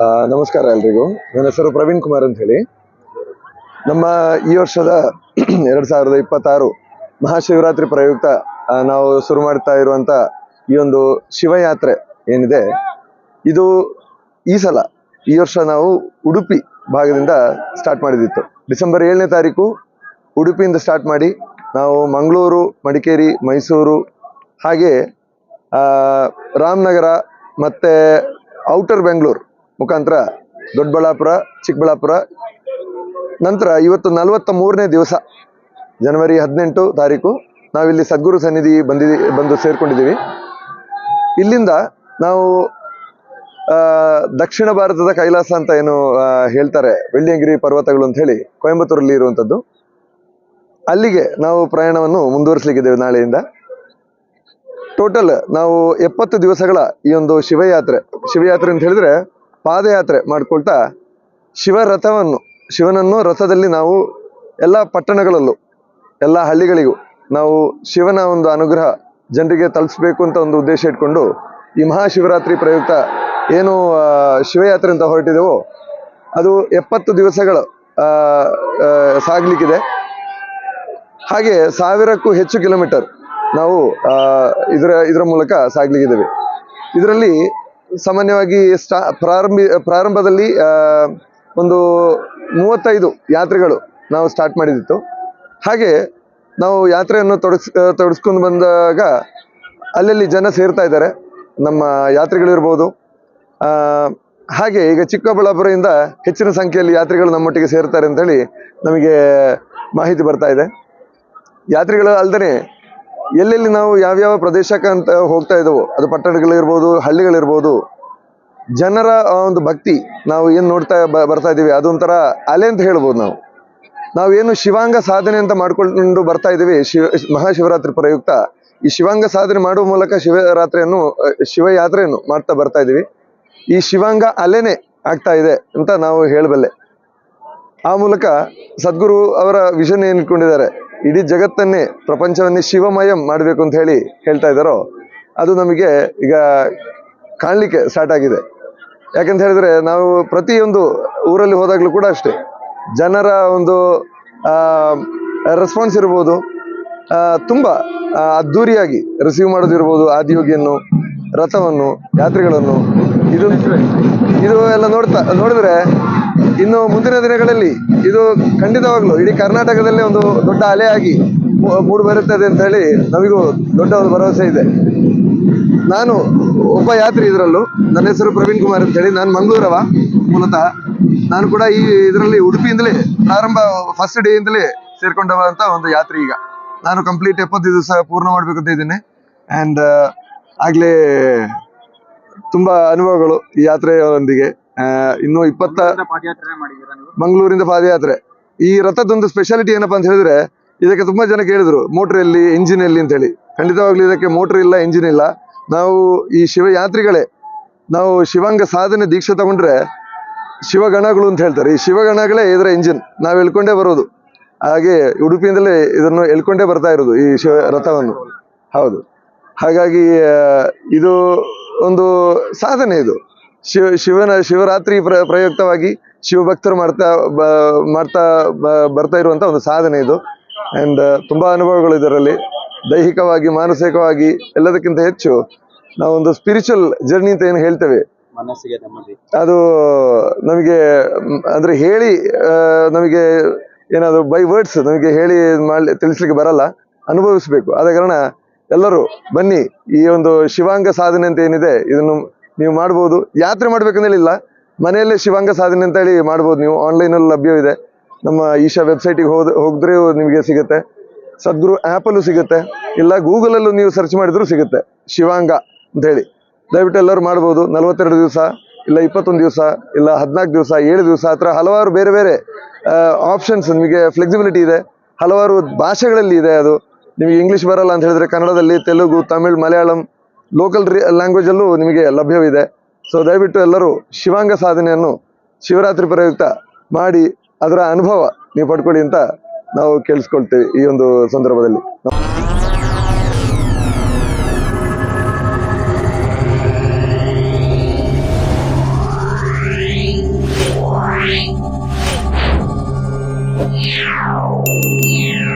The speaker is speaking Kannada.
ನಮಸ್ಕಾರ ಎಲ್ರಿಗೂ. ನನ್ನ ಹೆಸರು ಪ್ರವೀಣ್ ಕುಮಾರ್ ಅಂತ ಹೇಳಿ. ನಮ್ಮ ಈ ವರ್ಷದ 2026 ಮಹಾಶಿವರಾತ್ರಿ ಪ್ರಯುಕ್ತ ನಾವು ಶುರು ಮಾಡ್ತಾ ಇರುವಂತ ಈ ಒಂದು ಶಿವಯಾತ್ರೆ ಏನಿದೆ, ಇದು ಈ ವರ್ಷ ನಾವು ಉಡುಪಿ ಭಾಗದಿಂದ ಸ್ಟಾರ್ಟ್ ಮಾಡಿದಿತ್ತು. ಡಿಸೆಂಬರ್ 7ನೇ ತಾರೀಕು ಉಡುಪಿಯಿಂದ ಸ್ಟಾರ್ಟ್ ಮಾಡಿ ನಾವು ಮಂಗಳೂರು, ಮಡಿಕೇರಿ, ಮೈಸೂರು, ಹಾಗೆ ರಾಮನಗರ ಮತ್ತೆ ಔಟರ್ ಬೆಂಗಳೂರು ಮುಖಾಂತರ ದೊಡ್ಡಬಳ್ಳಾಪುರ, ಚಿಕ್ಕಬಳ್ಳಾಪುರ, ನಂತರ ಇವತ್ತು 43ನೇ ದಿವಸ ಜನವರಿ 18 ತಾರೀಕು ನಾವಿಲ್ಲಿ ಸದ್ಗುರು ಸನ್ನಿಧಿ ಬಂದು ಸೇರ್ಕೊಂಡಿದ್ದೀವಿ. ಇಲ್ಲಿಂದ ನಾವು ದಕ್ಷಿಣ ಭಾರತದ ಕೈಲಾಸ ಅಂತ ಏನು ಹೇಳ್ತಾರೆ, ಬೆಳ್ಳಿಯಂಗಿರಿ ಪರ್ವತಗಳು ಅಂತ ಹೇಳಿ ಕೊಯಂಬತ್ತೂರಲ್ಲಿ ಇರುವಂಥದ್ದು, ಅಲ್ಲಿಗೆ ನಾವು ಪ್ರಯಾಣವನ್ನು ಮುಂದುವರಿಸಲಿಕ್ಕಿದ್ದೇವೆ ನಾಳೆಯಿಂದ. ಟೋಟಲ್ ನಾವು 70 ದಿವಸಗಳ ಈ ಒಂದು ಶಿವಯಾತ್ರೆ ಅಂತ ಹೇಳಿದ್ರೆ ಪಾದಯಾತ್ರೆ ಮಾಡ್ಕೊಳ್ತಾ ಶಿವನನ್ನು ರಥದಲ್ಲಿ ನಾವು ಎಲ್ಲ ಪಟ್ಟಣಗಳಲ್ಲೂ ಎಲ್ಲ ಹಳ್ಳಿಗಳಿಗೂ ನಾವು ಶಿವನ ಒಂದು ಅನುಗ್ರಹ ಜನರಿಗೆ ತಲುಪಿಸ್ಬೇಕು ಅಂತ ಒಂದು ಉದ್ದೇಶ ಇಟ್ಕೊಂಡು ಈ ಮಹಾಶಿವರಾತ್ರಿ ಪ್ರಯುಕ್ತ ಏನು ಶಿವಯಾತ್ರೆ ಅಂತ ಹೊರಟಿದೆವೋ ಅದು 70 ದಿವಸಗಳು ಸಾಗ್ಲಿಕ್ಕಿದೆ. ಹಾಗೆ 1000ಕ್ಕೂ ಹೆಚ್ಚು ಕಿಲೋಮೀಟರ್ ನಾವು ಇದರ ಮೂಲಕ ಸಾಗ್ಲಿಕ್ಕಿದ್ದೇವೆ. ಇದರಲ್ಲಿ ಸಾಮಾನ್ಯವಾಗಿ ಪ್ರಾರಂಭದಲ್ಲಿ ಒಂದು 35 ಯಾತ್ರೆಗಳು ನಾವು ಸ್ಟಾರ್ಟ್ ಮಾಡಿದಿತ್ತು. ಹಾಗೆ ನಾವು ಯಾತ್ರೆಯನ್ನು ತೊಡಗಿಸ್ಕೊಂಡು ಬಂದಾಗ ಅಲ್ಲಲ್ಲಿ ಜನ ಸೇರ್ತಾ ಇದ್ದಾರೆ, ನಮ್ಮ ಯಾತ್ರಿಗಳಿರ್ಬೋದು. ಹಾಗೆ ಈಗ ಚಿಕ್ಕಬಳ್ಳಾಪುರದಿಂದ ಹೆಚ್ಚಿನ ಸಂಖ್ಯೆಯಲ್ಲಿ ಯಾತ್ರಿಗಳು ನಮ್ಮೊಟ್ಟಿಗೆ ಸೇರ್ತಾರೆ ಅಂತೇಳಿ ನಮಗೆ ಮಾಹಿತಿ ಬರ್ತಾ ಇದೆ. ಯಾತ್ರಿಗಳು ಅಲ್ಲದೆ ಎಲ್ಲೆಲ್ಲಿ ನಾವು ಯಾವ್ಯಾವ ಪ್ರದೇಶಕ್ಕೆ ಅಂತ ಹೋಗ್ತಾ ಇದ್ದವೋ, ಅದು ಪಟ್ಟಣಗಳಿರ್ಬೋದು, ಹಳ್ಳಿಗಳಿರ್ಬೋದು, ಜನರ ಒಂದು ಭಕ್ತಿ ನಾವು ಏನು ನೋಡ್ತಾ ಬರ್ತಾ ಇದ್ದೀವಿ, ಅದೊಂಥರ ಅಲೆ ಅಂತ ಹೇಳ್ಬೋದು. ನಾವೇನು ಶಿವಾಂಗ ಸಾಧನೆ ಅಂತ ಮಾಡ್ಕೊಂಡು ಬರ್ತಾ ಇದ್ದೀವಿ ಮಹಾಶಿವರಾತ್ರಿ ಪ್ರಯುಕ್ತ, ಈ ಶಿವಾಂಗ ಸಾಧನೆ ಮಾಡುವ ಮೂಲಕ ಶಿವಯಾತ್ರೆಯನ್ನು ಮಾಡ್ತಾ ಬರ್ತಾ ಇದ್ದೀವಿ. ಈ ಶಿವಾಂಗ ಅಲೆನೇ ಆಗ್ತಾ ಇದೆ ಅಂತ ನಾವು ಹೇಳಬಲ್ಲೆ. ಆ ಮೂಲಕ ಸದ್ಗುರು ಅವರ ವಿಷನ್ ಏನು ಇಟ್ಕೊಂಡಿದ್ದಾರೆ, ಇಡೀ ಜಗತ್ತನ್ನೇ, ಪ್ರಪಂಚವನ್ನೇ ಶಿವಮಯಂ ಮಾಡಬೇಕು ಅಂತ ಹೇಳ್ತಾ ಇದ್ದಾರೋ, ಅದು ನಮಗೆ ಈಗ ಕಾಣಲಿಕ್ಕೆ ಸ್ಟಾರ್ಟ್ ಆಗಿದೆ. ಯಾಕಂತ ಹೇಳಿದ್ರೆ ನಾವು ಪ್ರತಿಯೊಂದು ಊರಲ್ಲಿ ಹೋದಾಗಲೂ ಕೂಡ ಅಷ್ಟೇ, ಜನರ ಒಂದು ರೆಸ್ಪಾನ್ಸ್ ಇರ್ಬೋದು, ತುಂಬ ಅದ್ಧೂರಿಯಾಗಿ ರಿಸೀವ್ ಮಾಡೋದಿರ್ಬೋದು, ಆದಿಯೋಗಿಯನ್ನು, ರಥವನ್ನು, ಯಾತ್ರೆಗಳನ್ನು, ಇದು ಎಲ್ಲ ನೋಡಿದ್ರೆ ಇನ್ನು ಮುಂದಿನ ದಿನಗಳಲ್ಲಿ ಇದು ಖಂಡಿತವಾಗ್ಲೂ ಇಡೀ ಕರ್ನಾಟಕದಲ್ಲೇ ಒಂದು ದೊಡ್ಡ ಅಲೆಯಾಗಿ ಮೂಡಿ ಬರುತ್ತದೆ ಅಂತ ಹೇಳಿ ನಮಗೂ ದೊಡ್ಡ ಒಂದು ಭರವಸೆ ಇದೆ. ನಾನು ಒಬ್ಬ ಯಾತ್ರಿ ಇದರಲ್ಲೂ. ನನ್ನ ಹೆಸರು ಪ್ರವೀಣ್ ಕುಮಾರ್ ಅಂತ ಹೇಳಿ. ನಾನು ಮಂಗಳೂರವ ಮೂಲತಃ. ನಾನು ಕೂಡ ಇದರಲ್ಲಿ ಉಡುಪಿಯಿಂದಲೇ ಫಸ್ಟ್ ಡೇ ಇಂದಲೇ ಸೇರ್ಕೊಂಡವ ಅಂತ ಒಂದು ಯಾತ್ರೆ. ಈಗ ನಾನು ಕಂಪ್ಲೀಟ್ 70 ದಿವಸ ಪೂರ್ಣ ಮಾಡ್ಬೇಕಂತ ಇದ್ದೀನಿ. ಆ್ಯಂಡ್ ಆಗ್ಲೇ ತುಂಬಾ ಅನುಭವಗಳು ಈ ಯಾತ್ರೆಯೊಂದಿಗೆ. ಇನ್ನು ಮಂಗಳೂರಿಂದ ಪಾದಯಾತ್ರೆ. ಈ ರಥದೊಂದು ಸ್ಪೆಷಾಲಿಟಿ ಏನಪ್ಪಾ ಅಂತ ಹೇಳಿದ್ರೆ, ಇದಕ್ಕೆ ತುಂಬಾ ಜನ ಕೇಳಿದ್ರು ಮೋಟರ್ ಎಲ್ಲಿ, ಇಂಜಿನ್ ಎಲ್ಲಿ ಅಂತ ಹೇಳಿ. ಖಂಡಿತವಾಗ್ಲೂ ಇದಕ್ಕೆ ಮೋಟರ್ ಇಲ್ಲ, ಇಂಜಿನ್ ಇಲ್ಲ. ನಾವು ಈ ಶಿವಯಾತ್ರಿಗಳೇ, ನಾವು ಶಿವಾಂಗ ಸಾಧನೆ ದೀಕ್ಷೆ ತಗೊಂಡ್ರೆ ಶಿವಗಣಗಳು ಅಂತ ಹೇಳ್ತಾರೆ. ಈ ಶಿವಗಣಗಳೇ ಇದರ ಇಂಜಿನ್. ನಾವು ಎಳ್ಕೊಂಡೇ ಬರೋದು. ಹಾಗೆ ಉಡುಪಿಯಿಂದಲೇ ಇದನ್ನು ಎಳ್ಕೊಂಡೇ ಬರ್ತಾ ಇರೋದು ಈ ರಥವನ್ನು. ಹೌದು. ಹಾಗಾಗಿ ಇದು ಒಂದು ಸಾಧನೆ. ಇದು ಶಿವರಾತ್ರಿ ಪ್ರಯುಕ್ತವಾಗಿ ಶಿವಭಕ್ತರು ಮಾಡ್ತಾ ಬರ್ತಾ ಇರುವಂತ ಒಂದು ಸಾಧನೆ ಇದು. ಅಂಡ್ ತುಂಬಾ ಅನುಭವಗಳು ಇದರಲ್ಲಿ, ದೈಹಿಕವಾಗಿ, ಮಾನಸಿಕವಾಗಿ, ಎಲ್ಲದಕ್ಕಿಂತ ಹೆಚ್ಚು ನಾವೊಂದು ಸ್ಪಿರಿಚುವಲ್ ಜರ್ನಿ ಅಂತ ಏನು ಹೇಳ್ತೇವೆ, ಅದು ನಮಗೆ ಅಂದ್ರೆ ಹೇಳಿ ನಮಗೆ ಏನಾದ್ರು ಬೈ ವರ್ಡ್ಸ್ ನಮಗೆ ಹೇಳಿ ತಿಳಿಸ್ಲಿಕ್ಕೆ ಬರಲ್ಲ, ಅನುಭವಿಸ್ಬೇಕು. ಆದ ಕಾರಣ ಎಲ್ಲರೂ ಬನ್ನಿ, ಈ ಒಂದು ಶಿವಾಂಗ ಸಾಧನೆ ಅಂತ ಏನಿದೆ ಇದನ್ನು ನೀವು ಮಾಡ್ಬೋದು. ಯಾತ್ರೆ ಮಾಡ್ಬೇಕಂದೇಳಿಲ್ಲ, ಮನೆಯಲ್ಲೇ ಶಿವಾಂಗ ಸಾಧನೆ ಅಂತ ಹೇಳಿ ಮಾಡ್ಬೋದು. ನೀವು ಆನ್ಲೈನಲ್ಲಿ ಲಭ್ಯವಿದೆ. ನಮ್ಮ ಈಶಾ ವೆಬ್ಸೈಟಿಗೆ ಹೋಗಿದ್ರೆ ನಿಮಗೆ ಸಿಗುತ್ತೆ, ಸದ್ಗುರು ಆ್ಯಪಲ್ಲೂ ಸಿಗುತ್ತೆ, ಇಲ್ಲ ಗೂಗಲಲ್ಲೂ ನೀವು ಸರ್ಚ್ ಮಾಡಿದ್ರು ಸಿಗುತ್ತೆ ಶಿವಾಂಗ ಅಂತ ಹೇಳಿ. ದಯವಿಟ್ಟು ಎಲ್ಲರೂ ಮಾಡ್ಬೋದು. 42 ದಿವಸ, ಇಲ್ಲ 21 ದಿವಸ, ಇಲ್ಲ 14 ದಿವಸ, 7 ದಿವಸ, ಆ ಥರ ಹಲವಾರು ಬೇರೆ ಬೇರೆ ಆಪ್ಷನ್ಸ್, ನಿಮಗೆ ಫ್ಲೆಕ್ಸಿಬಿಲಿಟಿ ಇದೆ. ಹಲವಾರು ಭಾಷೆಗಳಲ್ಲಿ ಇದೆ. ಅದು ನಿಮಗೆ ಇಂಗ್ಲೀಷ್ ಬರಲ್ಲ ಅಂತ ಹೇಳಿದ್ರೆ ಕನ್ನಡದಲ್ಲಿ, ತೆಲುಗು, ತಮಿಳ್, ಮಲಯಾಳಂ, ಲೋಕಲ್ ಲ್ಯಾಂಗ್ವೇಜಲ್ಲೂ ನಿಮಗೆ ಲಭ್ಯವಿದೆ. ಸೊ ದಯವಿಟ್ಟು ಎಲ್ಲರೂ ಶಿವಾಂಗ ಸಾಧನೆಯನ್ನು ಶಿವರಾತ್ರಿ ಪ್ರಯುಕ್ತ ಮಾಡಿ ಅದರ ಅನುಭವ ನೀವು ಪಡ್ಕೊಳ್ಳಿ ಅಂತ ನಾವು ಕೇಳಿಸ್ಕೊಳ್ತೇವೆ ಈ ಒಂದು ಸಂದರ್ಭದಲ್ಲಿ.